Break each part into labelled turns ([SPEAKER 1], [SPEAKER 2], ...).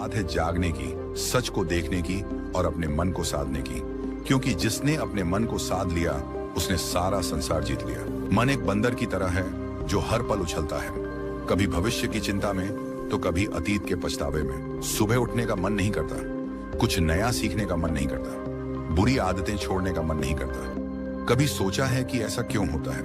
[SPEAKER 1] बात है जागने की, सच को देखने की और अपने मन को साधने की, क्योंकि जिसने अपने मन को साध लिया उसने सारा संसार जीत लिया। मन एक बंदर की तरह है जो हर पल उछलता है, कभी भविष्य की चिंता में तो कभी अतीत के पछतावे में। सुबह उठने का मन नहीं करता, कुछ नया सीखने का मन नहीं करता, बुरी आदतें छोड़ने का मन नहीं करता। कभी सोचा है कि ऐसा क्यों होता है?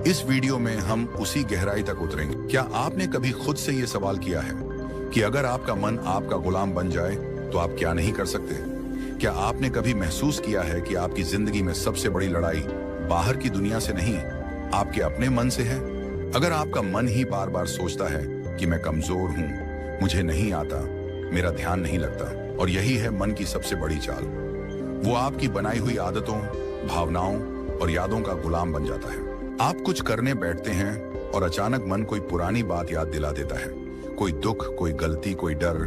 [SPEAKER 1] इस वीडियो में हम उसी गहराई तक उतरेंगे। क्या आपने कभी खुद से ये सवाल किया है कि अगर आपका मन आपका गुलाम बन जाए तो आप क्या नहीं कर सकते? क्या आपने कभी महसूस किया है कि आपकी जिंदगी में सबसे बड़ी लड़ाई बाहर की दुनिया से नहीं, आपके अपने मन से है? अगर आपका मन ही बार बार सोचता है कि मैं कमजोर हूं, मुझे नहीं आता, मेरा ध्यान नहीं लगता, और यही है मन की सबसे बड़ी चाल। वो आपकी बनाई हुई आदतों, भावनाओं और यादों का गुलाम बन जाता है। आप कुछ करने बैठते हैं और अचानक मन कोई पुरानी बात याद दिला देता है, कोई दुख, कोई गलती, कोई डर,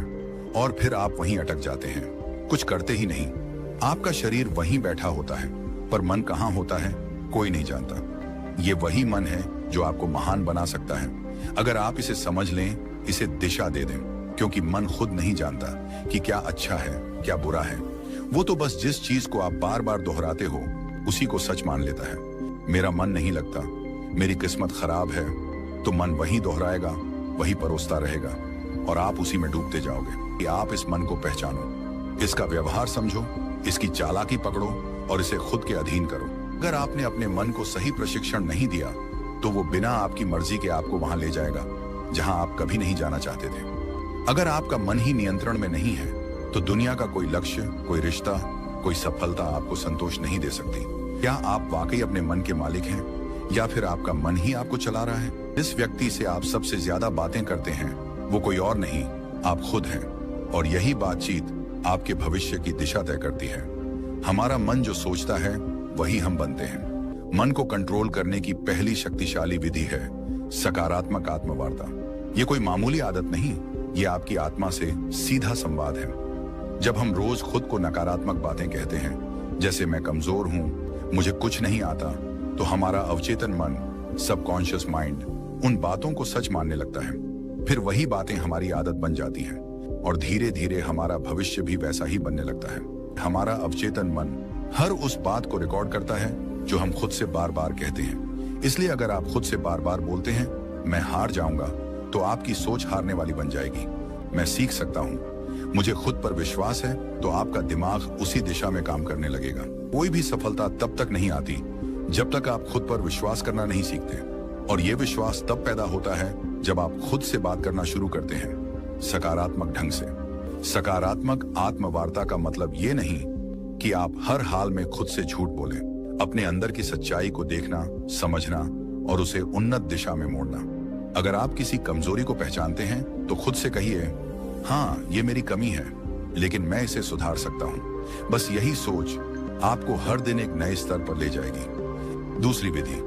[SPEAKER 1] और फिर आप वहीं अटक जाते हैं, कुछ करते ही नहीं। आपका शरीर वहीं बैठा होता है, पर मन कहाँ होता है कोई नहीं जानता। ये वही मन है जो आपको महान बना सकता है अगर आप इसे समझ लें, इसे दिशा दे दें, क्योंकि मन खुद नहीं जानता कि क्या अच्छा है, क्या बुरा है। वो तो बस जिस चीज को आप बार बार दोहराते हो उसी को सच मान लेता है। मेरा मन नहीं लगता, मेरी किस्मत खराब है, तो मन वही दोहराएगा, वही परोसता रहेगा, और आप उसी में डूबते जाओगे। कि आप इस मन को पहचानो, इसका व्यवहार समझो, इसकी चालाकी पकड़ो और इसे खुद के अधीन करो। अगर आपने अपने मन को सही प्रशिक्षण नहीं दिया तो वो बिना आपकी मर्जी के आपको वहां ले जाएगा जहां आप कभी नहीं जाना चाहते थे। अगर आपका मन ही नियंत्रण में नहीं है तो दुनिया का कोई लक्ष्य, कोई रिश्ता, कोई सफलता आपको संतोष नहीं दे सकती। क्या आप वाकई अपने मन के मालिक हैं, या फिर आपका मन ही आपको चला रहा है? जिस व्यक्ति से आप सबसे ज्यादा बातें करते हैं वो कोई और नहीं, आप खुद हैं, और यही बातचीत आपके भविष्य की दिशा तय करती है। हमारा मन जो सोचता है वही हम बनते हैं। मन को कंट्रोल करने की पहली शक्तिशाली विधि है सकारात्मक आत्मवार्ता। ये कोई मामूली आदत नहीं, ये आपकी आत्मा से सीधा संवाद है। जब हम रोज खुद को नकारात्मक बातें कहते हैं, जैसे मैं कमजोर हूं, मुझे कुछ नहीं आता, तो हमारा अवचेतन मन, सबकॉन्शियस माइंड, उन बातों को सच मानने लगता है। फिर वही बातें हमारी आदत बन जाती हैं, और धीरे धीरे हमारा भविष्य भी वैसा ही बनने लगता है। हमारा अवचेतन मन हर उस बात को रिकॉर्ड करता है जो हम खुद से बार बार कहते हैं। इसलिए अगर आप खुद से बार बार बोलते हैं मैं हार जाऊंगा, तो आपकी सोच हारने वाली बन जाएगी। मैं सीख सकता हूं, मुझे खुद पर विश्वास है, तो आपका दिमाग उसी दिशा में काम करने लगेगा। कोई भी सफलता तब तक नहीं आती जब तक आप खुद पर विश्वास करना नहीं सीखते, और यह विश्वास तब पैदा होता है जब आप खुद से बात करना शुरू करते हैं सकारात्मक ढंग से। सकारात्मक आत्मवार्ता का मतलब ये नहीं कि आप हर हाल में खुद से झूठ बोलें। अपने अंदर की सच्चाई को देखना, समझना और उसे उन्नत दिशा में मोड़ना। अगर आप किसी कमजोरी को पहचानते हैं तो खुद से कहिए, हाँ ये मेरी कमी है, लेकिन मैं इसे सुधार सकता हूं। बस यही सोच आपको हर दिन एक नए स्तर पर ले जाएगी। दूसरी विधि,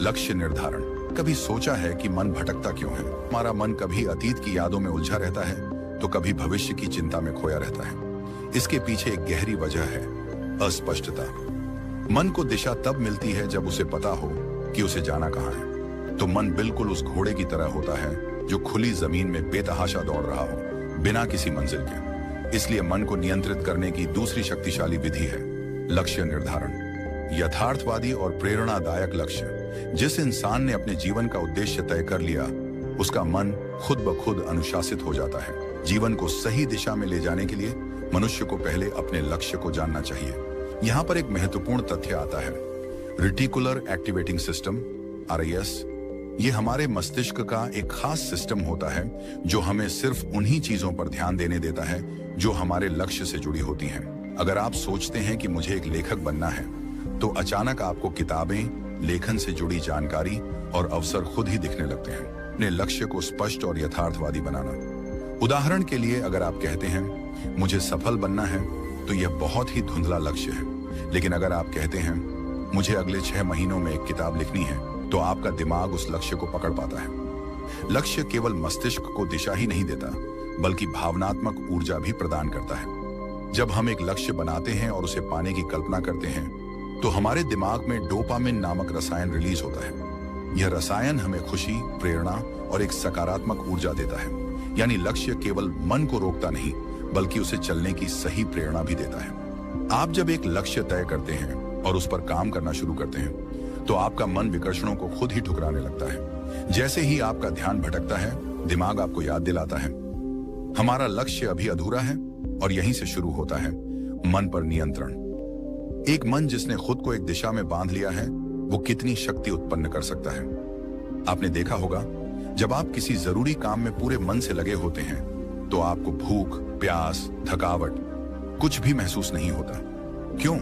[SPEAKER 1] लक्ष्य निर्धारण। कभी सोचा है कि मन भटकता क्यों है? हमारा मन कभी अतीत की यादों में उलझा रहता है तो कभी भविष्य की चिंता में खोया रहता है। इसके पीछे एक गहरी वजह है अस्पष्टता। मन को दिशा तब मिलती है जब उसे पता हो कि उसे जाना कहाँ है। तो मन बिल्कुल उस घोड़े की तरह होता है जो खुली जमीन में बेतहाशा दौड़ रहा हो, बिना किसी मंजिल के। इसलिए मन को नियंत्रित करने की दूसरी शक्तिशाली विधि है लक्ष्य निर्धारण। यथार्थवादी और प्रेरणादायक लक्ष्य। जिस इंसान ने अपने जीवन का उद्देश्य तय कर लिया, उसका मन खुद ब खुद अनुशासित हो जाता है। जीवन को सही दिशा में ले जाने के लिए मनुष्य को पहले अपने लक्ष्य को जानना चाहिए। यहाँ पर एक महत्वपूर्ण तथ्य आता है, रेटिकुलर एक्टिवेटिंग सिस्टम RAS। ये हमारे मस्तिष्क का एक खास सिस्टम होता है जो हमें सिर्फ उन्हीं चीजों पर ध्यान देने देता है जो हमारे लक्ष्य से जुड़ी होती हैं। अगर आप सोचते हैं कि मुझे एक लेखक बनना है, तो अचानक आपको किताबें, लेखन से जुड़ी जानकारी और अवसर खुद ही दिखने लगते हैं। अपने लक्ष्य को स्पष्ट और यथार्थवादी बनाना। उदाहरण के लिए, अगर आप कहते हैं मुझे सफल बनना है, तो यह बहुत ही धुंधला लक्ष्य है। लेकिन अगर आप कहते हैं मुझे अगले 6 महीनों में एक किताब लिखनी है, तो आपका दिमाग उस लक्ष्य को पकड़ पाता है। लक्ष्य केवल मस्तिष्क को दिशा ही नहीं देता, बल्कि भावनात्मक ऊर्जा भी प्रदान करता है। जब हम एक लक्ष्य बनाते हैं और उसे पाने की कल्पना करते हैं, तो हमारे दिमाग में डोपामिन नामक रसायन रिलीज होता है। यह रसायन हमें खुशी, प्रेरणा और एक सकारात्मक ऊर्जा देता है। यानी लक्ष्य केवल मन को रोकता नहीं, बल्कि उसे चलने की सही प्रेरणा भी देता है। आप जब एक लक्ष्य तय करते हैं और उस पर काम करना शुरू करते हैं, तो आपका मन विकर्षणों को खुद ही ठुकराने लगता है। जैसे ही आपका ध्यान भटकता है, दिमाग आपको याद दिलाता है, हमारा लक्ष्य अभी अधूरा है, और यहीं से शुरू होता है मन पर नियंत्रण। एक मन जिसने खुद को एक दिशा में बांध लिया है, वो कितनी शक्ति उत्पन्न कर सकता है। आपने देखा होगा, जब आप किसी जरूरी काम में पूरे मन से लगे होते हैं, तो आपको भूख, प्यास, थकावट कुछ भी महसूस नहीं होता। क्यों?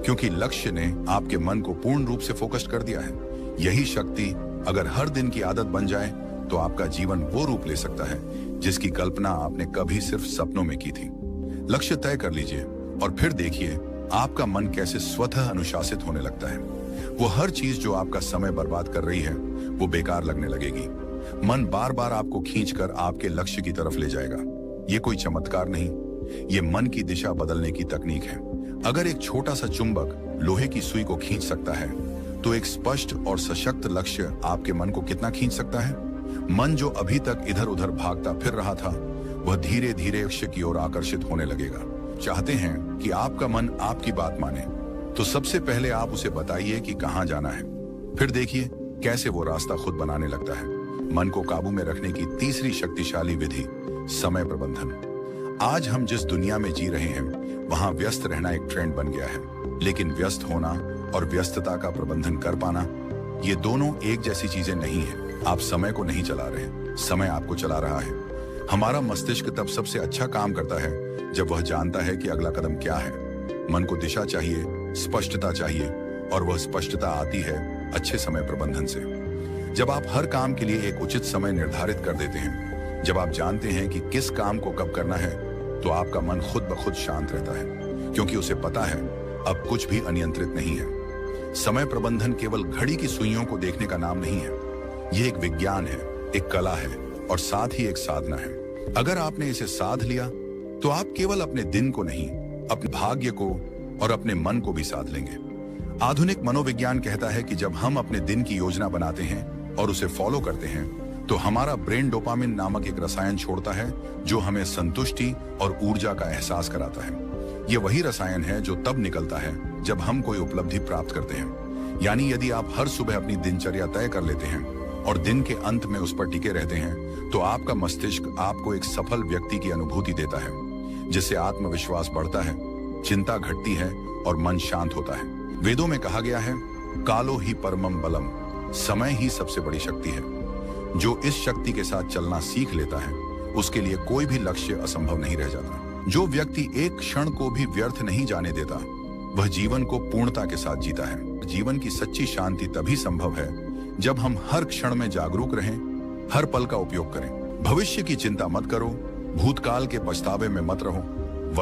[SPEAKER 1] क्योंकि लक्ष्य ने आपके मन को पूर्ण रूप से फोकस्ड कर दिया है। यही शक्ति अगर हर दिन की आदत बन जाए, तो आपका जीवन वो रूप ले सकता है जिसकी कल्पना आपने कभी सिर्फ सपनों में की थी। लक्ष्य तय कर लीजिए और फिर देखिए आपका मन कैसे स्वतः अनुशासित होने लगता है। वो हर चीज जो आपका समय बर्बाद कर रही है, वो बेकार लगने लगेगी। मन बार बार आपको खींचकर आपके लक्ष्य की तरफ ले जाएगा। ये कोई चमत्कार नहीं, ये मन की दिशा बदलने की तकनीक है। अगर एक छोटा सा चुंबक लोहे की सुई को खींच सकता है, तो एक स्पष्ट और सशक्त लक्ष्य आपके मन को कितना खींच सकता है। मन जो अभी तक इधर उधर भागता फिर रहा था, वह धीरे धीरे लक्ष्य की ओर आकर्षित होने लगेगा। चाहते हैं कि आपका मन आपकी बात माने, तो सबसे पहले आप उसे बताइए कि कहां जाना है। फिर देखिए कैसे वो रास्ता खुद बनाने लगता है। मन को काबू में रखने की तीसरी शक्तिशाली विधि, समय प्रबंधन। आज हम जिस दुनिया में जी रहे हैं, वहां व्यस्त रहना एक ट्रेंड बन गया है। लेकिन व्यस्त होना और व्यस्तता का प्रबंधन कर पाना, ये दोनों एक जैसी चीजें नहीं है। आप समय को नहीं चला रहे, समय आपको चला रहा है। हमारा मस्तिष्क तब सबसे अच्छा काम करता है जब वह जानता है कि अगला कदम क्या है। मन को दिशा चाहिए, स्पष्टता चाहिए, और वह स्पष्टता आती है अच्छे समय प्रबंधन से। जब आप हर काम के लिए एक उचित समय निर्धारित कर देते हैं, जब आप जानते हैं कि किस काम को कब करना है, तो आपका मन खुद ब खुद शांत रहता है, क्योंकि उसे पता है अब कुछ भी अनियंत्रित नहीं है। समय प्रबंधन केवल घड़ी की सुइयों को देखने का नाम नहीं है। ये एक विज्ञान है, एक कला है, और साथ ही एक साधना है। अगर आपने इसे साध लिया, तो आप केवल अपने दिन को नहीं, अपने भाग्य को और अपने मन को भी साध लेंगे। आधुनिक मनोविज्ञान कहता है कि जब हम अपने दिन की योजना बनाते हैं और उसे फॉलो करते हैं, तो हमारा ब्रेन डोपामिन नामक एक रसायन छोड़ता है जो हमें संतुष्टि और ऊर्जा का एहसास कराता है। ये वही रसायन है जो तब निकलता है जब हम कोई उपलब्धि प्राप्त करते हैं। यानी यदि आप हर सुबह अपनी दिनचर्या तय कर लेते हैं और दिन के अंत में उस पर टिके रहते हैं, तो आपका मस्तिष्क आपको एक सफल व्यक्ति की अनुभूति देता है, जिससे आत्मविश्वास बढ़ता है, चिंता घटती है और मन शांत होता है। वेदों में कहा गया है, कालो ही परमम बलम, समय ही सबसे बड़ी शक्ति है। जो इस शक्ति के साथ चलना सीख लेता है, उसके लिए कोई भी लक्ष्य असंभव नहीं रह जाता। जो व्यक्ति एक क्षण को भी व्यर्थ नहीं जाने देता, वह जीवन को पूर्णता के साथ जीता है। जीवन की सच्ची शांति तभी संभव है जब हम हर क्षण में जागरूक रहें, हर पल का उपयोग करें। भविष्य की चिंता मत करो, भूतकाल के पछतावे में मत रहो,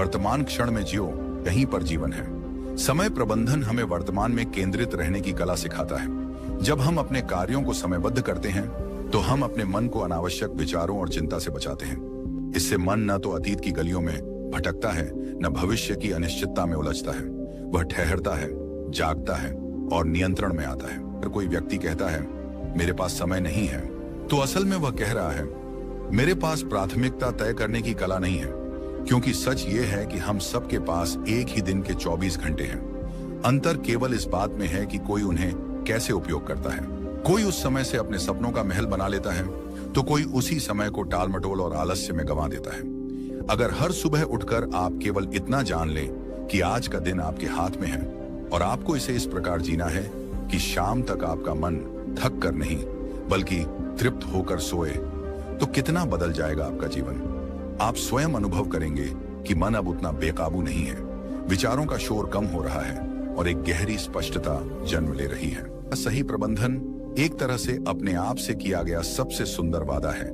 [SPEAKER 1] वर्तमान क्षण में जियो, यहीं पर जीवन है। समय प्रबंधन हमें वर्तमान में केंद्रित रहने की कला सिखाता है। जब हम अपने कार्यों को समयबद्ध करते हैं, तो हम अपने मन को अनावश्यक विचारों और चिंता से बचाते हैं। इससे मन न तो अतीत की गलियों में भटकता है, न भविष्य की अनिश्चितता में उलझता है। वह ठहरता है, जागता है और नियंत्रण में आता है। अगर कोई व्यक्ति कहता है मेरे पास समय नहीं है, तो असल में वह कह रहा है मेरे पास प्राथमिकता तय करने की कला नहीं है। क्योंकि सच ये है कि हम सबके पास एक ही दिन के 24 घंटे हैं। अंतर केवल इस बात में है कि कोई उन्हें कैसे उपयोग करता है। कोई उस समय से अपने सपनों का महल बना लेता है, तो कोई उसी समय को टाल मटोल और आलस्य में गंवा देता है। अगर हर सुबह उठकर आप केवल इतना जान लें कि आज का दिन आपके हाथ में है और आपको इसे इस प्रकार जीना है कि शाम तक आपका मन थक कर नहीं बल्कि तृप्त होकर सोए, तो कितना बदल जाएगा आपका जीवन। आप स्वयं अनुभव करेंगे कि मन अब उतना बेकाबू नहीं है, विचारों का शोर कम हो रहा है और एक गहरी स्पष्टता जन्म ले रही है। सही प्रबंधन एक तरह से अपने आप से किया गया सबसे सुंदर वादा है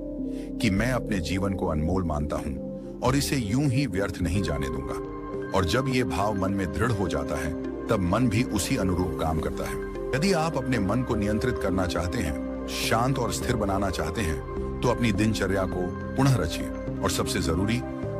[SPEAKER 1] कि मैं अपने जीवन को अनमोल मानता हूं और इसे यूं ही व्यर्थ नहीं जाने दूंगा। और जब ये भाव मन में दृढ़ हो जाता है, तब मन भी उसी अनुरूप काम करता है। यदि आप अपने मन को नियंत्रित करना चाहते हैं, शांत और स्थिर बनाना चाहते हैं, तो अपनी दिनचर्या को पुनः रचिए और सबसे जरूरी,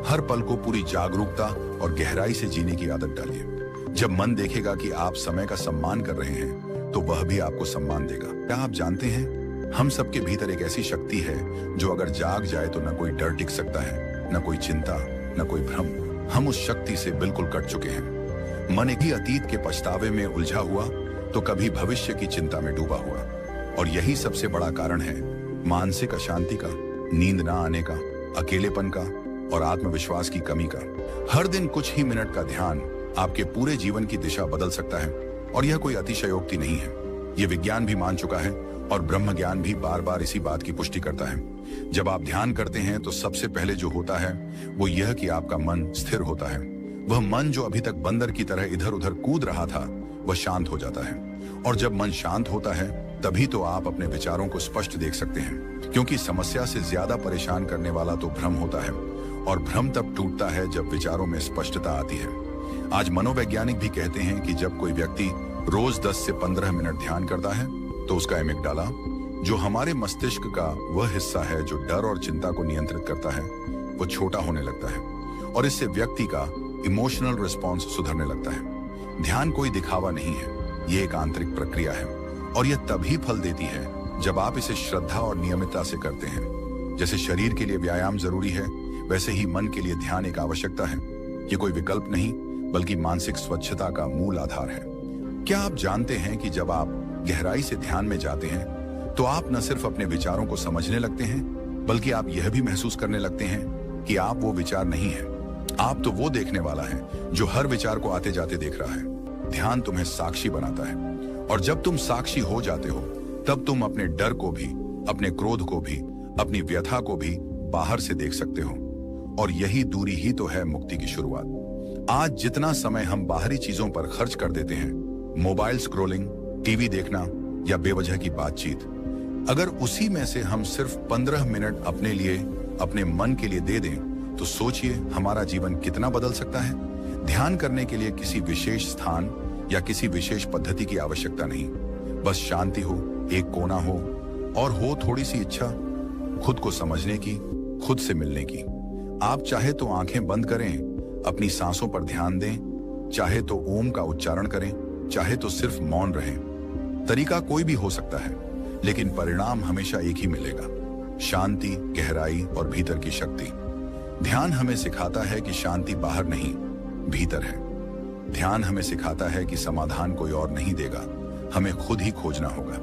[SPEAKER 1] हर पल को पूरी जागरूकता और गहराई से जीने की आदत डालिए। जब मन देखेगा कि आप समय का सम्मान कर रहे हैं, तो वह भी आपको सम्मान देगा। क्या आप जानते हैं हम सबके भीतर एक ऐसी शक्ति है जो अगर जाग जाए तो न कोई डर टिक सकता है, न कोई चिंता, न कोई भ्रम। हम उस शक्ति से बिल्कुल कट चुके हैं। मन एक ही अतीत के पछतावे में उलझा हुआ तो कभी भविष्य की चिंता में डूबा हुआ। और यही सबसे बड़ा कारण है मानसिक अशांति का, नींद ना आने का, अकेलेपन का और आत्मविश्वास की कमी का। हर दिन कुछ ही मिनट का ध्यान आपके पूरे जीवन की दिशा बदल सकता है। और यह कोई अतिशयोक्ति नहीं है, यह विज्ञान भी मान चुका है और ब्रह्म ज्ञान भी बार बार इसी बात की पुष्टि करता है। जब आप ध्यान करते हैं तो सबसे पहले जो होता है वो यह कि आपका मन स्थिर होता है। वह मन जो अभी तक बंदर की तरह इधर उधर कूद रहा था वह शांत हो जाता है। और जब मन शांत होता है तभी तो आप अपने विचारों को स्पष्ट देख सकते हैं, क्योंकि समस्या से ज्यादा परेशान करने वाला तो भ्रम होता है और भ्रम तब टूटता है जब विचारों में स्पष्टता आती है। आज मनोवैज्ञानिक भी कहते हैं कि जब कोई व्यक्ति रोज 10 से 15 मिनट ध्यान करता है तो उसका एमिग्डाला, जो हमारे मस्तिष्क का वह हिस्सा है जो डर और चिंता को नियंत्रित करता है, वो छोटा होने लगता है और इससे व्यक्ति का इमोशनल रिस्पॉन्स सुधरने लगता है। ध्यान कोई दिखावा नहीं है, ये एक आंतरिक प्रक्रिया है और यह तभी फल देती है जब आप इसे श्रद्धा और नियमितता से करते हैं। जैसे शरीर के लिए व्यायाम जरूरी है, वैसे ही मन के लिए ध्यान एक आवश्यकता है। ये कोई विकल्प नहीं बल्कि मानसिक स्वच्छता का मूल आधार है। क्या आप जानते हैं कि जब आप गहराई से ध्यान में जाते हैं तो आप न सिर्फ अपने विचारों को समझने लगते हैं बल्कि आप यह भी महसूस करने लगते हैं कि आप वो विचार नहीं हैं। आप तो वो देखने वाला है जो हर विचार को आते जाते देख रहा है। ध्यान तुम्हें साक्षी बनाता है और जब तुम साक्षी हो जाते हो तब तुम अपने डर को भी, अपने क्रोध को भी, अपनी व्यथा को भी बाहर से देख सकते हो। और यही दूरी ही तो है मुक्ति की शुरुआत। आज जितना समय हम बाहरी चीजों पर खर्च कर देते हैं, मोबाइल स्क्रोलिंग, टीवी देखना या बेवजह की बातचीत, अगर उसी में से हम सिर्फ 15 मिनट अपने लिए, अपने मन के लिए दे दें तो सोचिए हमारा जीवन कितना बदल सकता है। ध्यान करने के लिए किसी विशेष स्थान या किसी विशेष पद्धति की आवश्यकता नहीं, बस शांति हो, एक कोना हो और हो थोड़ी सी इच्छा खुद को समझने की, खुद से मिलने की। आप चाहे तो आंखें बंद करें, अपनी सांसों पर ध्यान दें, चाहे तो ओम का उच्चारण करें, चाहे तो सिर्फ मौन रहें। तरीका कोई भी हो सकता है लेकिन परिणाम हमेशा एक ही मिलेगा, शांति, गहराई और भीतर की शक्ति। ध्यान हमें सिखाता है कि शांति बाहर नहीं, भीतर है। ध्यान हमें सिखाता है कि समाधान कोई और नहीं देगा, हमें खुद ही खोजना होगा।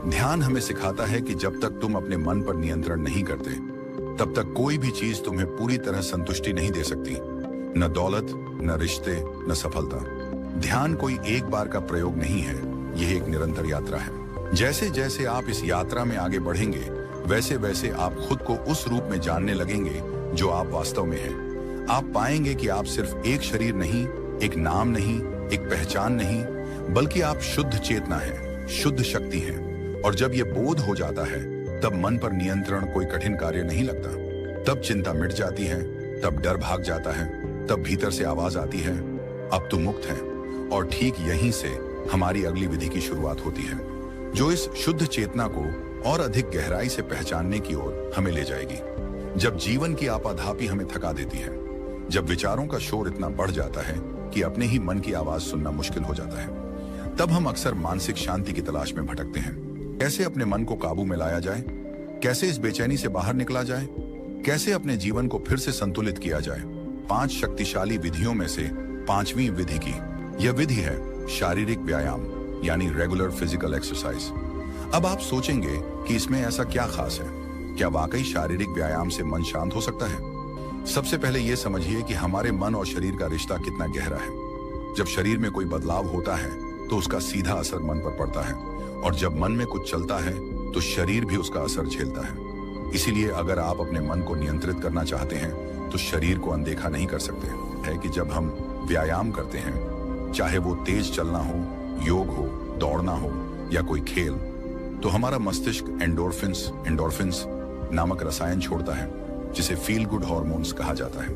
[SPEAKER 1] ध्यान हमें सिखाता है कि जब तक तुम अपने मन पर नियंत्रण नहीं करते तब तक कोई भी चीज तुम्हें पूरी तरह संतुष्टि नहीं दे सकती, न दौलत, न रिश्ते, न सफलता। ध्यान कोई एक बार का प्रयोग नहीं है, यह एक निरंतर यात्रा है। जैसे जैसे आप इस यात्रा में आगे बढ़ेंगे वैसे वैसे आप खुद को उस रूप में जानने लगेंगे जो आप वास्तव में हैं। आप पाएंगे कि आप सिर्फ एक शरीर नहीं, एक नाम नहीं, एक पहचान नहीं, बल्कि आप शुद्ध चेतना है, शुद्ध शक्ति है। और जब यह बोध हो जाता है तब मन पर नियंत्रण कोई कठिन कार्य नहीं लगता। तब चिंता मिट जाती है, तब डर भाग जाता है, तब भीतर से आवाज आती है, अब तुम मुक्त हैं। और ठीक यहीं से हमारी अगली विधि की शुरुआत होती है, जो इस शुद्ध चेतना को और अधिक गहराई से पहचानने की ओर हमें ले जाएगी। जब जीवन की आपाधापी हमें थका देती है, जब विचारों का शोर इतना बढ़ जाता है कि अपने ही मन की आवाज सुनना मुश्किल हो जाता है, तब हम अक्सर मानसिक शांति की तलाश में भटकते हैं। कैसे अपने मन को काबू में लाया जाए, कैसे इस बेचैनी से बाहर निकला जाए, कैसे अपने जीवन को फिर से संतुलित किया जाए। 5 शक्तिशाली विधियों में से 5वीं विधि की यह विधि है शारीरिक व्यायाम, यानी रेगुलर फिजिकल एक्सरसाइज। अब आप सोचेंगे कि इसमें ऐसा क्या खास है, क्या वाकई शारीरिक व्यायाम से मन शांत हो सकता है? सबसे पहले यह समझिए कि हमारे मन और शरीर का रिश्ता कितना गहरा है। जब शरीर में कोई बदलाव होता है तो उसका सीधा असर मन पर पड़ता है, और जब मन में कुछ चलता है तो शरीर भी उसका असर झेलता है। इसीलिए अगर आप अपने मन को नियंत्रित करना चाहते हैं तो शरीर को अनदेखा नहीं कर सकते। है कि जब हम व्यायाम करते हैं, चाहे वो तेज चलना हो, योग हो, दौड़ना हो या कोई खेल, तो हमारा मस्तिष्क एंडोर्फिन्स नामक रसायन छोड़ता है, जिसे फील गुड हार्मोन्स कहा जाता है।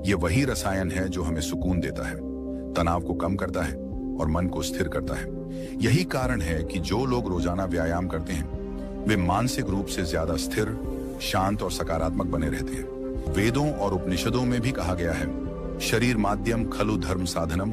[SPEAKER 1] ये वही रसायन है जो हमें सुकून देता है, तनाव को कम करता है और मन को स्थिर करता है। यही कारण है कि जो लोग रोजाना व्यायाम करते हैं वे मानसिक रूप से ज्यादा स्थिर, शांत और सकारात्मक बने रहते हैं। वेदों और उपनिषदों में भी कहा गया है, शरीर माध्यम खलु धर्म साधनम,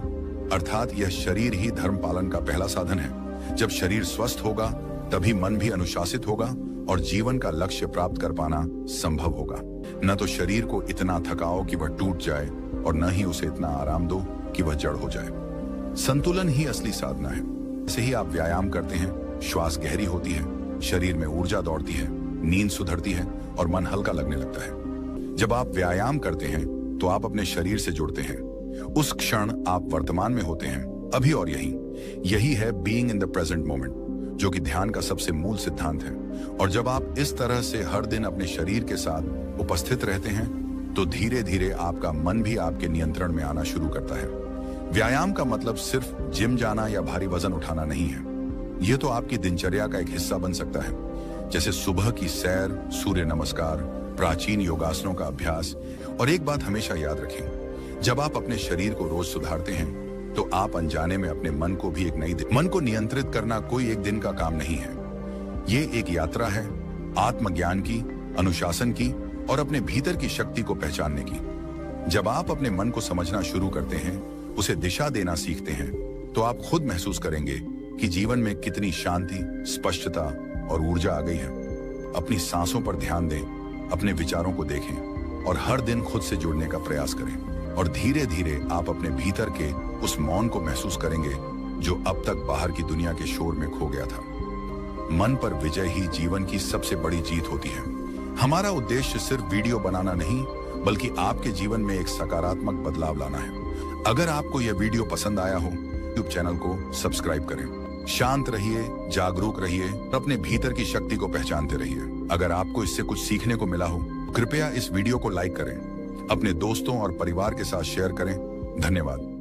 [SPEAKER 1] अर्थात यह शरीर ही धर्म पालन का पहला साधन है। जब शरीर स्वस्थ होगा तभी मन भी अनुशासित होगा और जीवन का लक्ष्य प्राप्त कर पाना संभव होगा। न तो शरीर को इतना थकाओ कि वह टूट जाए और न ही उसे इतना आराम दो कि वह जड़ हो जाए। संतुलन ही असली साधना है। जैसे ही आप व्यायाम करते हैं, श्वास गहरी होती है, शरीर में ऊर्जा दौड़ती है, नींद सुधरती है और मन हल्का लगने लगता है। जब आप व्यायाम करते हैं तो आप अपने शरीर से जुड़ते हैं। उस क्षण आप वर्तमान में होते हैं, अभी और यही है being in the present moment, जो कि ध्यान का सबसे मूल सिद्धांत है। और जब आप इस तरह से हर दिन अपने शरीर के साथ उपस्थित रहते हैं तो धीरे धीरे आपका मन भी आपके नियंत्रण में आना शुरू करता है। व्यायाम का मतलब सिर्फ जिम जाना या भारी वजन उठाना नहीं है। यह तो आपकी दिनचर्या का एक हिस्सा बन सकता है, जैसे सुबह की सैर, सूर्य नमस्कार, प्राचीन योगासनों का अभ्यास। और एक बात हमेशा याद रखें, जब आप अपने शरीर को रोज सुधारते हैं तो आप अनजाने में अपने मन को भी एक नई मन को नियंत्रित करना कोई एक दिन का काम नहीं है। ये एक यात्रा है, आत्मज्ञान की, अनुशासन की और अपने भीतर की शक्ति को पहचानने की। जब आप अपने मन को समझना शुरू करते हैं, उसे दिशा देना सीखते हैं, तो आप खुद महसूस करेंगे कि जीवन में कितनी शांति, स्पष्टता और ऊर्जा आ गई है। अपनी सांसों पर ध्यान दें, अपने विचारों को देखें और हर दिन खुद से जुड़ने का प्रयास करें। और धीरे धीरे आप अपने भीतर के उस मौन को महसूस करेंगे जो अब तक बाहर की दुनिया के शोर में खो गया था। मन पर विजय ही जीवन की सबसे बड़ी जीत होती है। हमारा उद्देश्य सिर्फ वीडियो बनाना नहीं, बल्कि आपके जीवन में एक सकारात्मक बदलाव लाना है। अगर आपको यह वीडियो पसंद आया हो, यूट्यूब चैनल को सब्सक्राइब करें। शांत रहिए, जागरूक रहिए, अपने भीतर की शक्ति को पहचानते रहिए। अगर आपको इससे कुछ सीखने को मिला हो, कृपया इस वीडियो को लाइक करें, अपने दोस्तों और परिवार के साथ शेयर करें। धन्यवाद।